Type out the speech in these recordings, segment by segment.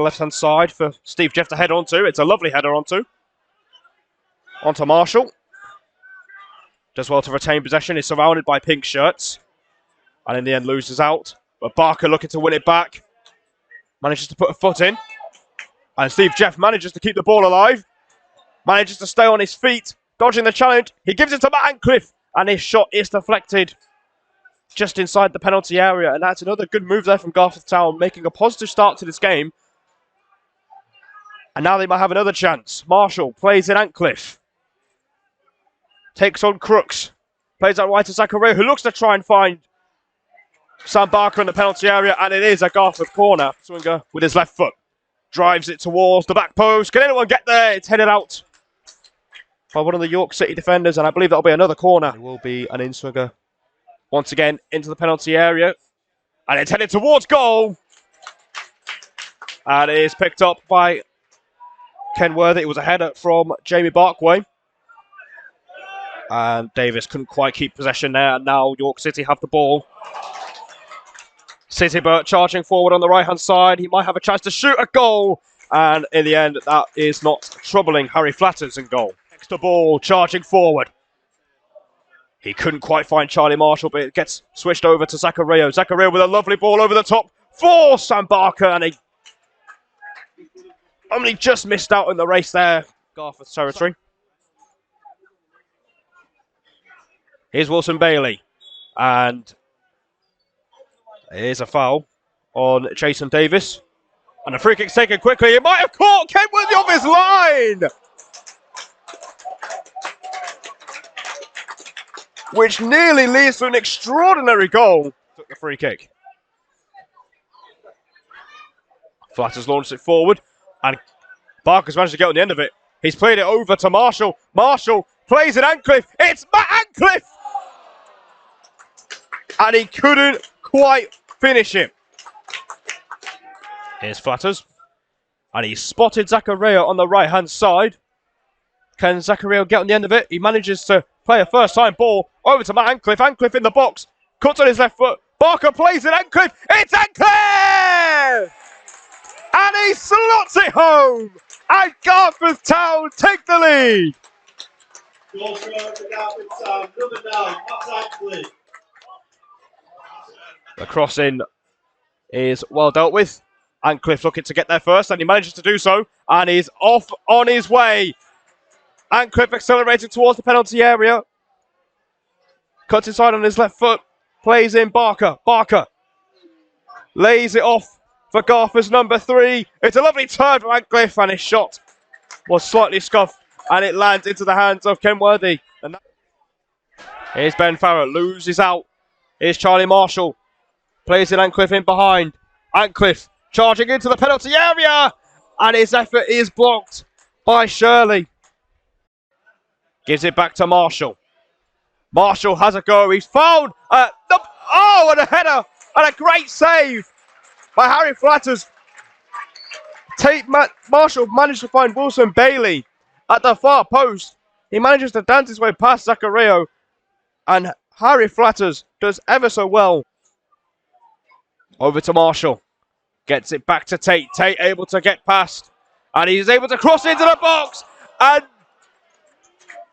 Left-hand side for Steve Jeff to head onto. It's a lovely header onto Marshall. Does well to retain possession. He's surrounded by pink shirts. And in the end loses out. But Barker looking to win it back. Manages to put a foot in. And Steve Jeff manages to keep the ball alive. Manages to stay on his feet. Dodging the challenge. He gives it to Antcliff. And his shot is deflected just inside the penalty area. And that's another good move there from Garforth Town, making a positive start to this game. And now they might have another chance. Marshall plays in Antcliff. Takes on Crooks. Plays out right to Zachariah, who looks to try and find Sam Barker in the penalty area. And it is a Garforth corner. Swinger with his left foot. Drives it towards the back post. Can anyone get there? It's headed out by one of the York City defenders. And I believe that'll be another corner. It will be an in-swinger once again into the penalty area. And it's headed towards goal. And it is picked up by Ken Worthy. It was a header from Jamie Barkway. And Davis couldn't quite keep possession there. And now York City have the ball. Citybert charging forward on the right-hand side. He might have a chance to shoot a goal. And in the end, that is not troubling Harry Flatters in goal. Extra ball, charging forward. He couldn't quite find Charlie Marshall, but it gets switched over to Zachariah. Zachariah with a lovely ball over the top for Sam Barker. And he only just missed out in the race there. Garforth territory. Here's Wilson Bailey. And here's a foul on Jason Davis. And the free kick's taken quickly. He might have caught Kenworthy off his line. Which nearly leads to an extraordinary goal. Took the free kick. Flatters launched it forward. And Barker's managed to get on the end of it. He's played it over to Marshall. Marshall plays it Antcliff. It's Matt Antcliff! And he couldn't quite finish him. Here's Flatters. And he spotted Zachariah on the right-hand side. Can Zachariah get on the end of it? He manages to play a first-time ball over to Matt Antcliff. Antcliff in the box. Cuts on his left foot. Barker plays it Antcliff. It's Antcliff! And he slots it home. And Garforth Town take the lead. Goal for Garforth Town. Number 9, Matt Antcliff. The crossing is well dealt with. Antcliff looking to get there first, and he manages to do so. And he's off on his way. Antcliff accelerating towards the penalty area. Cuts inside on his left foot. Plays in Barker. Barker lays it off for Garforth's number 3. It's a lovely turn from Antcliff, and his shot was slightly scuffed, and it lands into the hands of Ken Worthy. And here's Ben Farrer, loses out. Here's Charlie Marshall. Plays in Antcliff in behind. Antcliff charging into the penalty area, and his effort is blocked by Shirley. Gives it back to Marshall. Marshall has a go. He's fouled. And a header and a great save by Harry Flatters. Marshall managed to find Wilson Bailey at the far post. He manages to dance his way past Zachariah, and Harry Flatters does ever so well. Over to Marshall. Gets it back to Tate. Tate able to get past. And he's able to cross into the box. And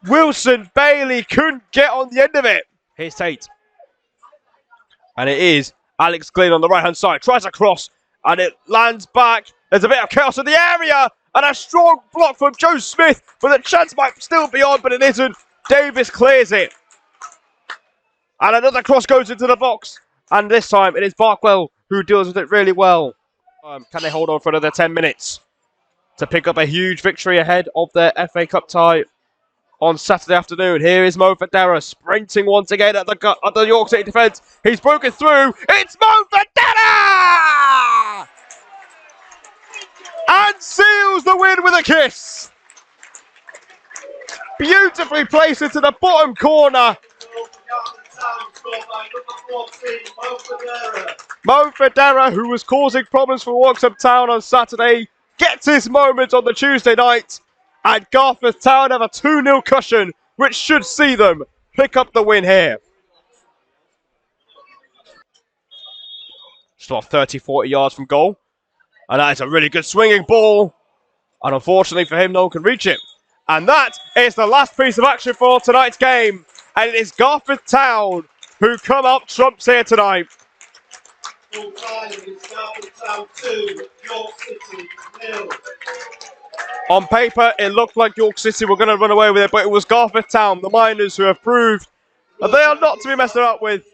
Wilson Bailey couldn't get on the end of it. Here's Tate. And it is Alex Glynn on the right-hand side. Tries a cross. And it lands back. There's a bit of chaos in the area. And a strong block from Joe Smith. But the chance might still be on, but it isn't. Davis clears it. And another cross goes into the box. And this time it is Barkwell who deals with it really well. Can they hold on for another 10 minutes to pick up a huge victory ahead of their FA Cup tie on Saturday afternoon? Here is Mo Federa sprinting once again at the York City defence. He's broken through. It's Mo Federa! And seals the win with a kiss. Beautifully placed into the bottom corner. Mo Federa, who was causing problems for Walksome Town on Saturday, gets his moment on the Tuesday night, and Garforth Town have a 2-0 cushion, which should see them pick up the win here. Just about 30-40 yards from goal. And that is a really good swinging ball. And unfortunately for him, no one can reach it. And that is the last piece of action for tonight's game. And it is Garforth Town who come up trumps here tonight. Full time is Garforth Town 2, York City 0. On paper, it looked like York City were going to run away with it, but it was Garforth Town, the Miners, who have proved that they are not to be messed up with.